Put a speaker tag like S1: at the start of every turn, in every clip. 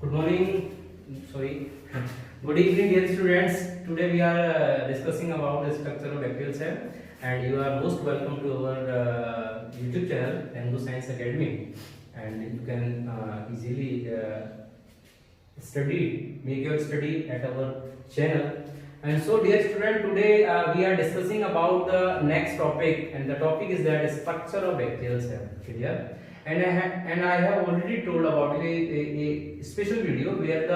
S1: Good morning. Sorry. Good evening, dear students. Today we are discussing about the structure of bacterial cell, and you are most welcome to our YouTube channel, Engo Science Academy, and you can easily make your study at our channel. And so, dear student, today we are discussing about the next topic, and the topic is that structure of bacterial cell. Clear? And I have already told about a special video where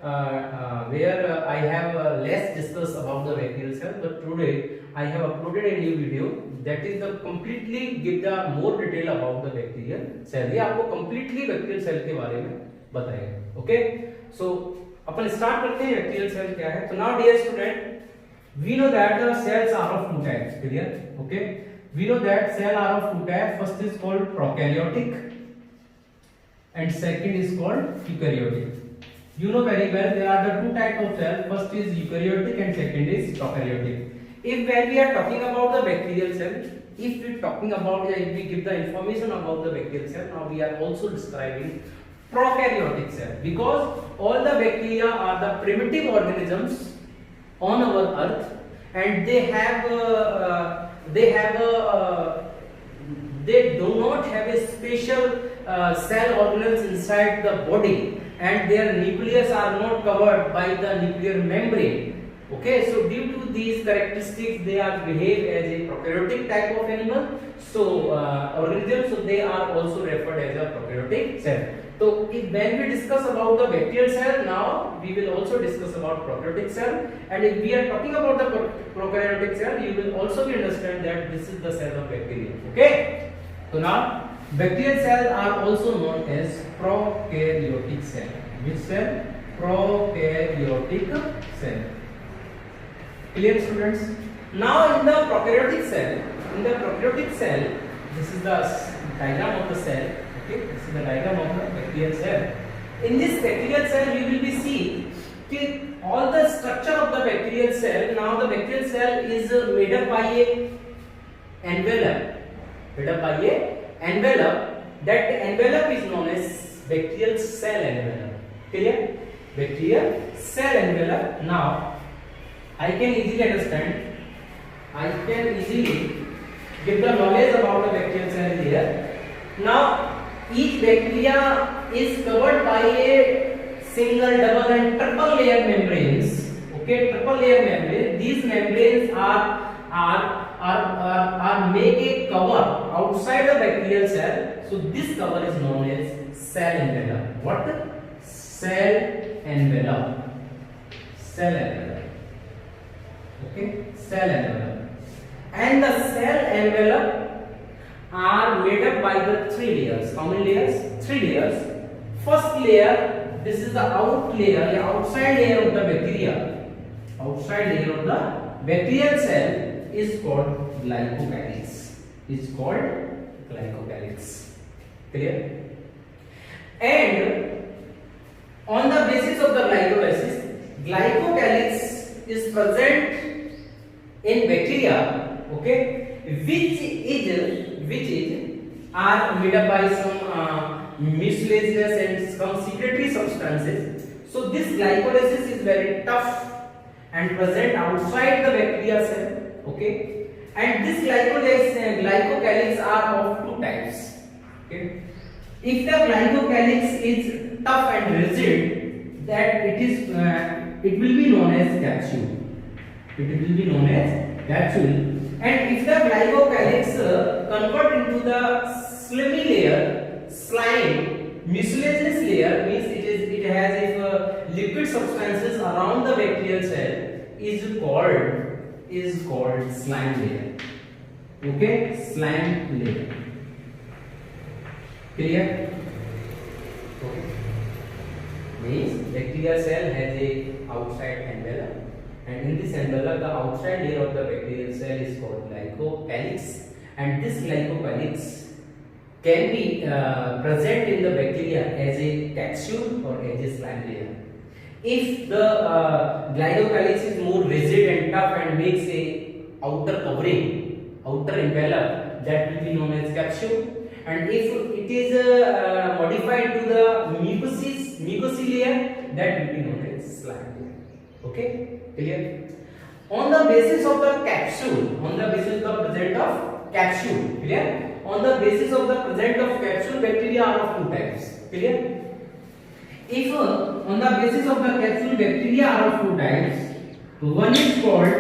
S1: I have less discussed about the bacterial cell, but today I have uploaded a new video that is the completely give the more detail about the bacterial cell. ये आपको completely bacterial cell के बारे में बताएगा. Okay? So अपन start करते हैं bacterial cell क्या है. So now dear student, we know that the cells are of two types. Clear? Okay? We know that cell are of two types. First is called prokaryotic and second is called eukaryotic. You know very well there are the two types of cell. First is eukaryotic and second is prokaryotic. If when we are talking about the bacterial cell, if we give the information about the bacterial cell, now we are also describing prokaryotic cell, because all the bacteria are the primitive organisms on our earth, and they do not have a special cell organelles inside the body, and their nucleus are not covered by the nuclear membrane. Okay, so due to these characteristics, they are behave as a prokaryotic type of animal. So organisms, so they are also referred as a prokaryotic cell. So when we discuss about the bacterial cell, now we will also discuss about prokaryotic cell. And if we are talking about the prokaryotic cell, you will also understand that this is the cell of bacteria. Okay. So now bacterial cells are also known as prokaryotic cell. Which cell? Prokaryotic cell. Clear, students? Now in the prokaryotic cell, this is the diagram of the cell. Okay, this is the diagram of the bacterial cell. In this bacterial cell, you will be see all the structure of the bacterial cell. Now the bacterial cell is made up by a envelope. That envelope is known as bacterial cell envelope. Clear? Bacterial cell envelope. Now I can easily understand. I can easily give the knowledge about the bacterial cell here. Now each bacteria is covered by a single, double and triple layer membranes. Okay, triple layer membrane. These membranes are make a cover outside the bacterial cell. So this cover is known as cell envelope. What? Cell envelope. Cell envelope. Okay, cell envelope. And the cell envelope are made up by the three layers. How many layers? Three layers. First layer, this is the outside layer of the bacteria. Outside layer of the bacterial cell is called glycocalyx. Clear? And on the basis of the glycocalyx is present in bacteria, okay, which are made up by some mucilaginous and some secretory substances. So this glycolysis is very tough and present outside the bacteria cell, okay, and this glycocalyx are of two types. Okay, if the glycocalyx is tough and rigid, that it will be known as capsule. And if the glycocalyx convert into the slimy layer, mucilaginous layer, means it has liquid substances around the bacterial cell, is called slime layer. Okay, slime layer. Clear? Okay. Means bacterial cell has a outside envelope, and in this envelope the outside layer of the bacterial cell is called glycocalyx, and this glycocalyx can be present in the bacteria as a capsule or as a slime layer. If the glycocalyx is more rigid and tough and makes a outer envelope, that will be known as capsule. And if it is modified to the mucosis mucousy layer, that will be known as slime layer. Okay, clear? On the basis of the capsule, on the basis of the present of capsule, clear? On the basis of the present of capsule, bacteria are of two types, clear? If on the basis of the capsule, bacteria are of two types. One is called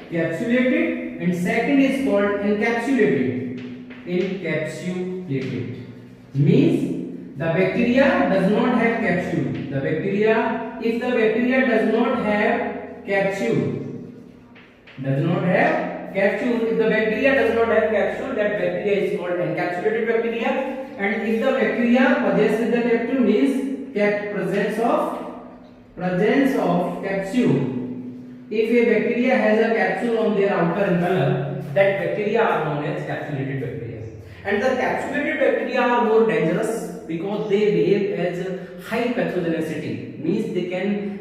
S1: capsulated, and second is called encapsulated. Means the bacteria does not have capsule. If the bacteria does not have capsule, if the bacteria does not have capsule, that bacteria is called encapsulated bacteria. And if the bacteria possesses the capsule, means presence of capsule. If a bacteria has a capsule on their outer envelope, that bacteria are known as capsulated bacteria. And the capsulated bacteria are more dangerous because they behave as high pathogenicity. Means they can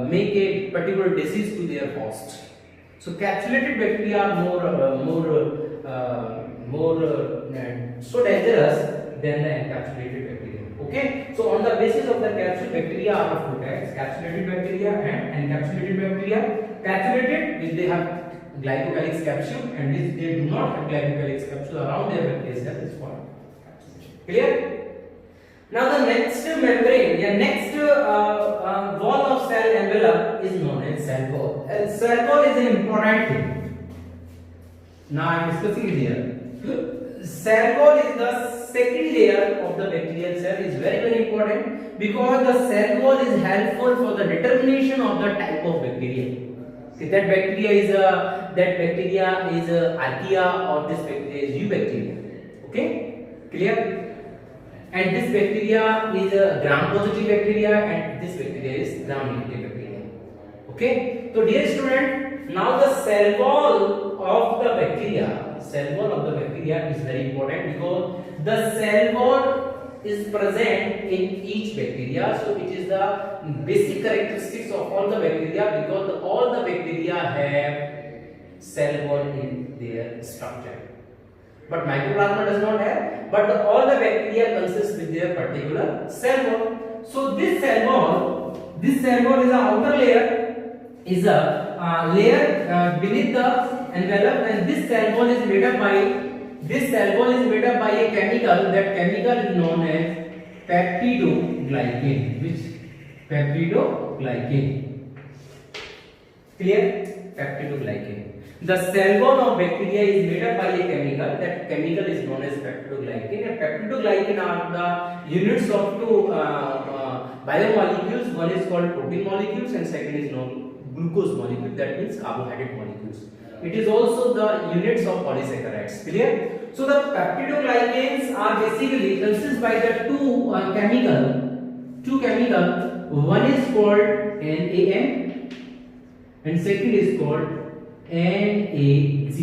S1: make a particular disease to their host. So capsulated bacteria are so dangerous than the encapsulated bacteria. Okay, so on the basis of the capsule, bacteria are of two types: capsulated bacteria and encapsulated bacteria. Capsulated, which they have glycocalyx capsule, and which they do not have glycocalyx capsule around their bacteria cell, is called capsulated. Clear? Now the next membrane, the next wall of cell envelope is known as cell wall. Cell wall is an important thing. Now I am discussing it here. Cell wall is the second layer of the bacterial cell. Is very important because the cell wall is helpful for the determination of the type of bacteria. If that bacteria is Archaea, or this bacteria is Eubacteria. Okay, clear? And this bacteria is a gram-positive bacteria, and this bacteria is gram-negative bacteria. Okay, so dear student, now the cell wall of the bacteria is very important because the cell wall is present in each bacteria. So it is the basic characteristics of all the bacteria, because all the bacteria have cell wall in their structure. But mycoplasma does not have, but all the bacteria consist with their particular cell wall. So this cell wall is an outer layer, is a layer beneath the envelope, and this cell wall is made up by a chemical. That chemical is known as peptidoglycan. Which peptidoglycan? Clear? Peptidoglycan. The cell wall of bacteria is made up by a chemical. That chemical is known as peptidoglycan. And peptidoglycan are the units of two biomolecules. One is called protein molecules, and second is known glucose molecule. That means carbohydrate molecules. It is also the units of polysaccharides. Clear? So the peptidoglycans are basically consist by the two chemical. One is called NAM, and second is called NAG.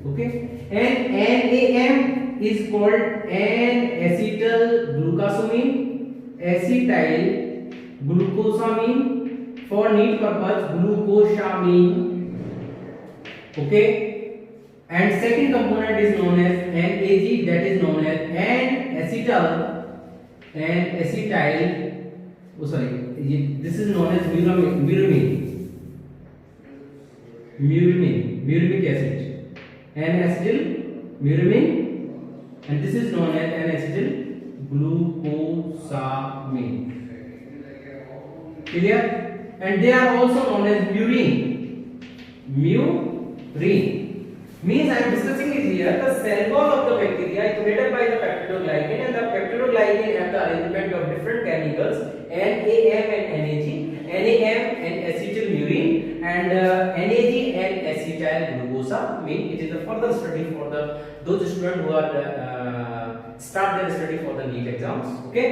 S1: Okay, and NAM is called N-acetyl glucosamine, acetyl glucosamine, for neat purpose glucosamine. Okay, and second component is known as NAG, that is known as N-acetyl. This is known as muramic acid, N-acetyl muramine, and this is known as N-acetyl glucosamine. Clear? And they are also known as murine. Means I am discussing it here. The cell wall of the bacteria is made up by the peptidoglycan, and the peptidoglycan have the arrangement of different chemicals NAM and NAG. NAM and acetylmurine, and NAG and acetyl glucosamine. It is a further study for those students who are start their study for the NEET exams. Okay,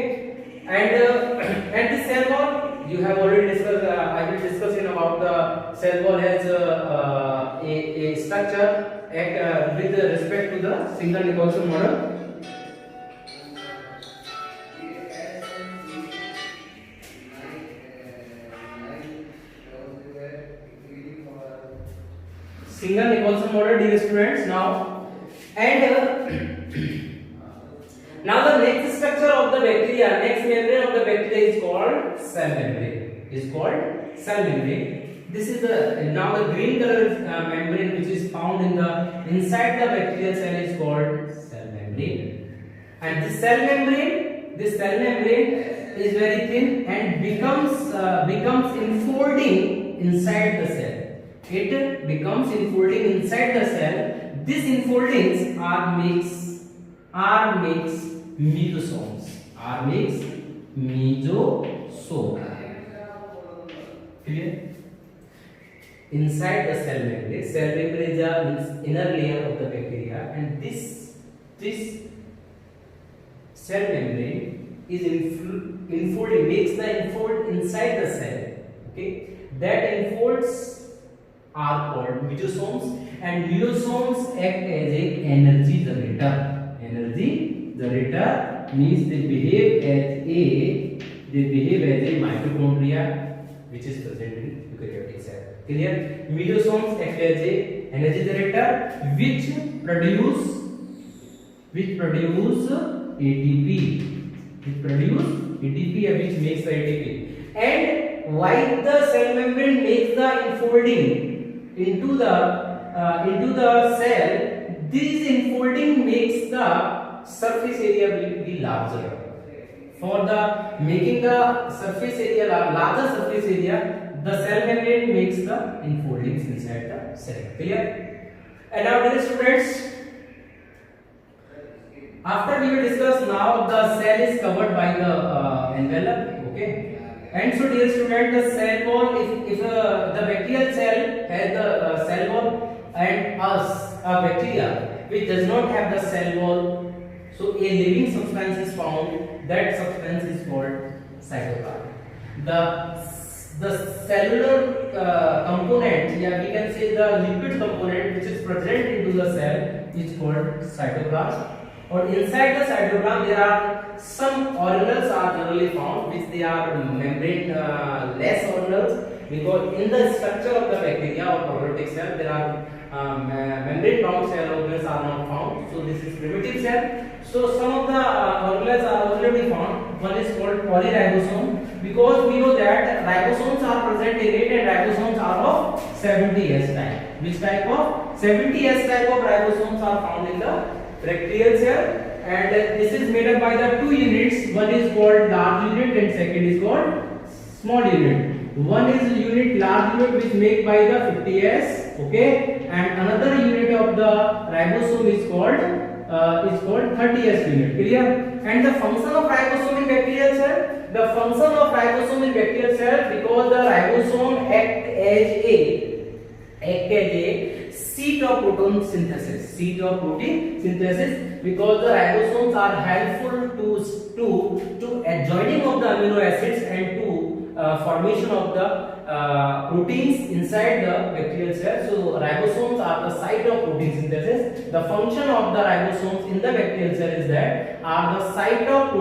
S1: and the cell wall you have already discussed. I will discuss about the cell wall has a structure with respect to the single Nicholson model. single Nicholson model, dear students. Now, and now the next structure of the bacteria, next membrane of the bacteria is called cell membrane. Is called cell membrane. This is the now the green color membrane which is found in the inside the bacterial cell is called cell membrane. And this cell membrane is very thin and becomes enfolding inside the cell. It becomes enfolding inside the cell. These enfoldings are makes mesosomes. Clear? Inside the cell membrane is the inner layer of the bacteria, and this cell membrane is enfolding, makes the enfold inside the cell. Okay, that enfolds are called mesosomes, and mesosomes act as a energy generator. Energy generator means they behave as a mitochondria which is present in eukaryotic cell. Clear? Mesosomes act as a energy generator which produce ATP. Which makes the ATP. And while the cell membrane makes the enfolding into the cell, this enfolding makes the surface area be larger. For the making the surface area larger surface area, the cell membrane makes the enfoldings inside the cell. Clear? And now, dear students, after we will discuss now the cell is covered by the envelope. Okay. And so, dear student, the cell wall, if the bacterial cell has the cell wall, and a bacteria which does not have the cell wall, so a living substance is found. That substance is called cytoplasm. The cellular component, yeah, we can say the liquid component which is present into the cell is called cytoplasm. Or inside the cytoplasm there are some organelles are generally found, which they are membrane less organelles, because in the structure of the bacteria or prokaryotic cell there are membrane bound cell organelles are not found. So this is primitive cell. So some of the organelles are already found. One is called polyribosome, because we know that ribosomes are present in it, and ribosomes are of 70S type. Which type of 70S type of ribosomes are found in the bacterial cell, and this is made up by the two units. One is called large unit and second is called small unit. One is unit large unit which made by the 50S, okay, and another unit of the ribosome is called 30S unit. Clear? And the function of ribosome in bacterial cell, because the ribosome act as a seat of protein synthesis, because the ribosomes are helpful to adjoining of the amino acids and to formation of the proteins inside the bacterial cell. So ribosomes are the site of protein synthesis. The function of the ribosomes in the bacterial cell is that are the site of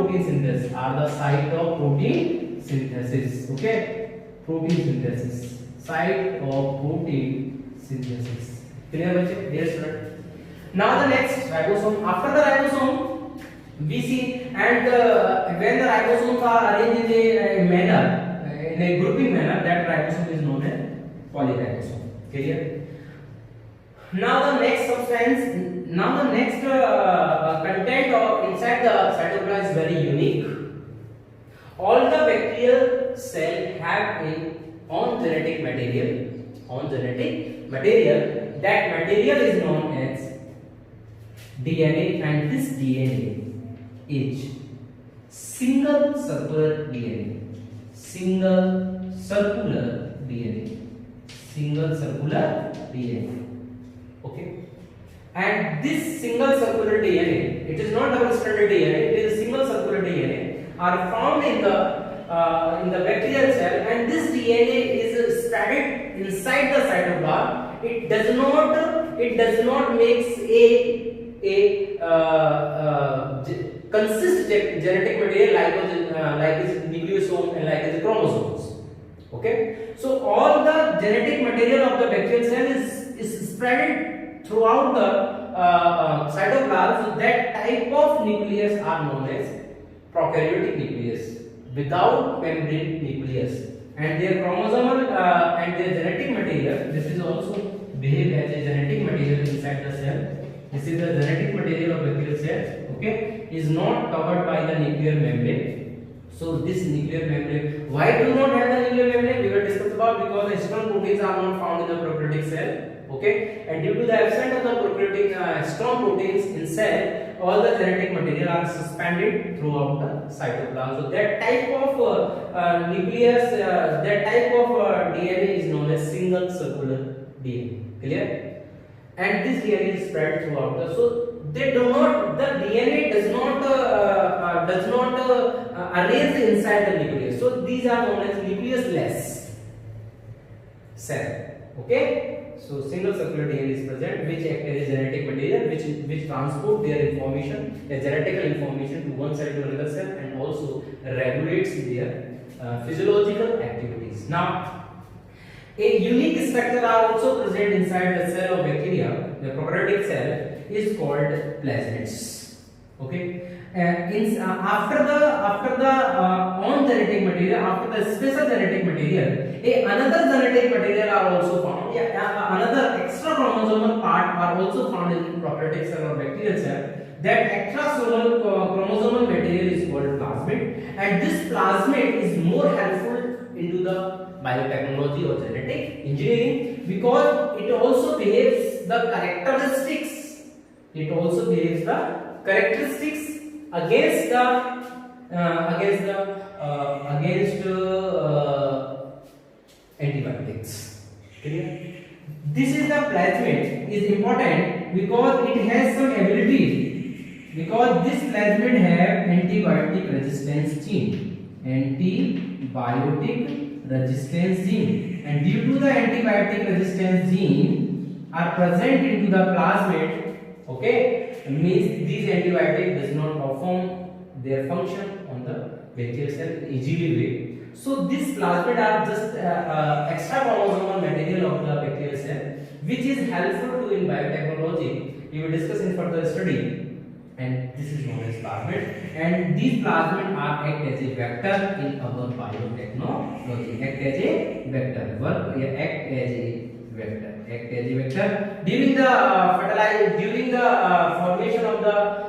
S1: protein synthesis. Okay, protein synthesis, site of protein synthesis. Clear, dear student? Now the next ribosome. After the ribosome, we see, and when the ribosomes are arranged in a manner, in a grouping manner, that ribosome is known as polyribosome. Clear? Now the next substance, content of inside the cytoplasm is very unique. All the bacterial cell have a own genetic material. That material is known as DNA, and this DNA is single circular DNA. Okay, and this single circular DNA, it is not double stranded DNA, it is single circular DNA, are found in the bacterial cell, and this DNA is spread inside the cytoplasm. It does not makes a consist genetic material like is nucleosome and like is chromosomes. Okay, so all the genetic material of the bacterial cell is spread throughout the cytoplasm, so that type of nucleus are known as prokaryotic nucleus without membrane nucleus. And their chromosomal and their genetic material, this is also behave as a genetic material inside the cell. This is the genetic material of bacterial cells, okay, is not covered by the nuclear membrane. So this nuclear membrane, why do not have the nuclear membrane? We will discuss about, because the histone proteins are not found in the prokaryotic cell, okay, and due to the absence of the prokaryotic histone proteins in cell, all the genetic material are suspended throughout the cytoplasm. So that type of nucleus, that type of DNA is known as single circular DNA. Clear? And this DNA is spread throughout the, so they do not, the DNA does not arrange inside the nucleus. So these are known as nucleus-less cell. Okay? So single circular DNA is present, which act as genetic material, which transport their information, their genetical information to one cell to another cell, and also regulates their physiological activities. Now, a unique structure are also present inside the cell of bacteria. The prokaryotic cell is called plasmids. Okay. After the own genetic material, after the special genetic material, another genetic material are also found. Another extra chromosomal part are also found in prokaryotic cell or bacterial cell. That extrasomal chromosomal material is called plasmid, and this plasmid is more helpful into the biotechnology or genetic engineering, because it also behaves the characteristics. It also behaves the characteristics against antibiotics. Clear? This is the plasmid is important because it has some abilities, because this plasmid have antibiotic resistance gene, and due to the antibiotic resistance gene are present into the plasmid, okay, means these antibiotic does not perform their function on the bacterial cell easily way. So this plasmid are just extra chromosomal material of the bacterial cell, which is helpful to in biotechnology. We will discuss in further study. And this is known as plasmid, and these plasmid are act as a vector in our biotechnology. Act as a vector. During the formation of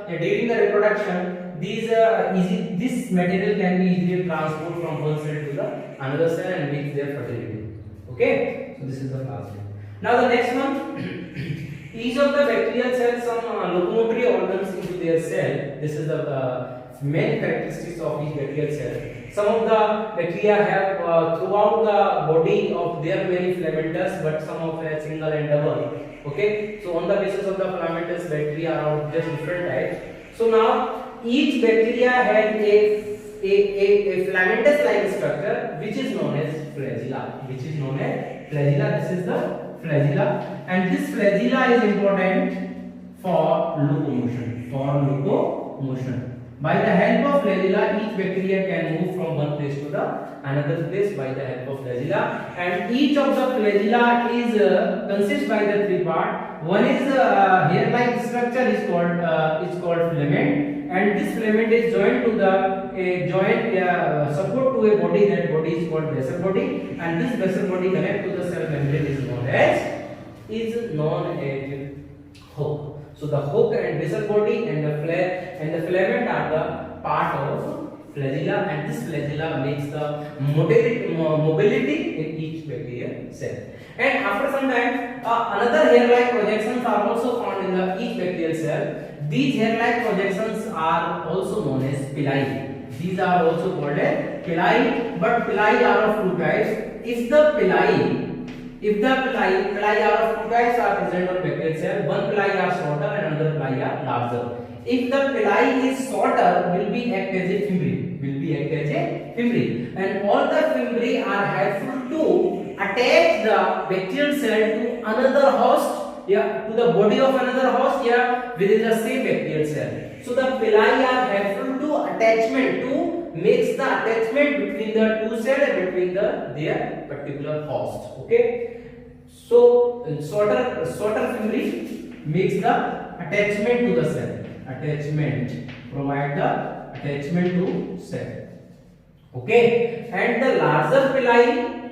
S1: during the reproduction, this material can be easily transported from one cell to the another cell and reach their fertility. Okay, so this is the plasmid. Now the next one. Each of the bacterial cells some locomotory organs into their cell. This is the main characteristics of each bacterial cell. Some of the bacteria have throughout the body of their many filamentous, but some of have single and double. Okay, so on the basis of the filamentous, bacteria are just different types. So now each bacteria has a filamentous like structure, which is known as flagella. This is the flagella, and this flagella is important for locomotion. By the help of flagella, each bacteria can move from one place to the another place by the help of flagella, and each of the flagella is consists by the three parts. One is hair-like structure is called filament, and this filament is joined to the support to a body. That body is called basal body, and this basal body connect to the cell membrane is known as hook. So the hook and basal body and the filament are the part of flagella, and this flagella makes the mobility in each bacterial cell. And after some time, another hair-like projections are also found in each bacterial cell. These hair-like projections are also known as pili. These are also called as pili, but pili are of two types. If the pili are of two types are present on bacterial cell, one pili are shorter and another pili are larger. If the pili is shorter, will be act as a fimbriae, and all the fimbriae are helpful to attach the bacterial cell to another host, to the body of another host, within the same bacterial cell. So the pili are helpful to attachment, to makes the attachment between the two cells and between their particular host. Okay. So shorter fibrin makes the attachment to the cell. Provide the attachment to cell. Okay, and the larger pili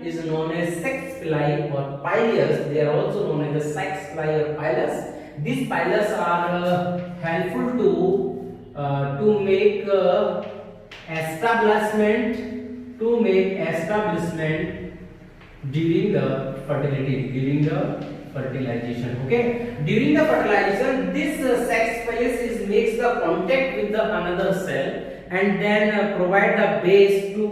S1: is known as sex pili or pilus. They are also known as the sex pili or pilus. These pilus are helpful to make establishment during the fertilization. Okay, during the fertilization, this sex pilus makes the contact with the another cell and then provide the base to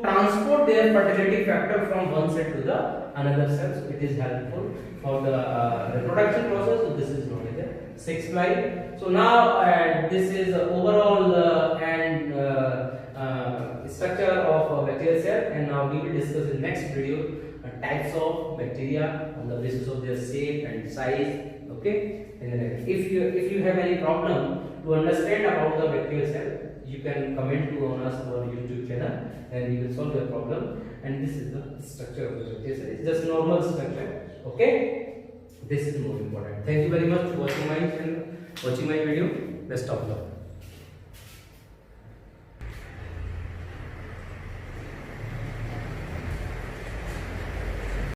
S1: transport their fertility factor from one cell to the another cell. So it is helpful for the reproduction process. So this is known as the sex pili. So now this is overall structure of bacterial cell, and now we will discuss in next video types of bacteria on the basis of their shape and size. Okay, and then if you have any problem to understand about the bacterial cell, you can comment to on us our YouTube channel and we will solve your problem. And this is the structure of the bacterial cell. It's just normal structure. Okay, this is more important. Thank you very much for watching my channel, watching my video. Best of luck.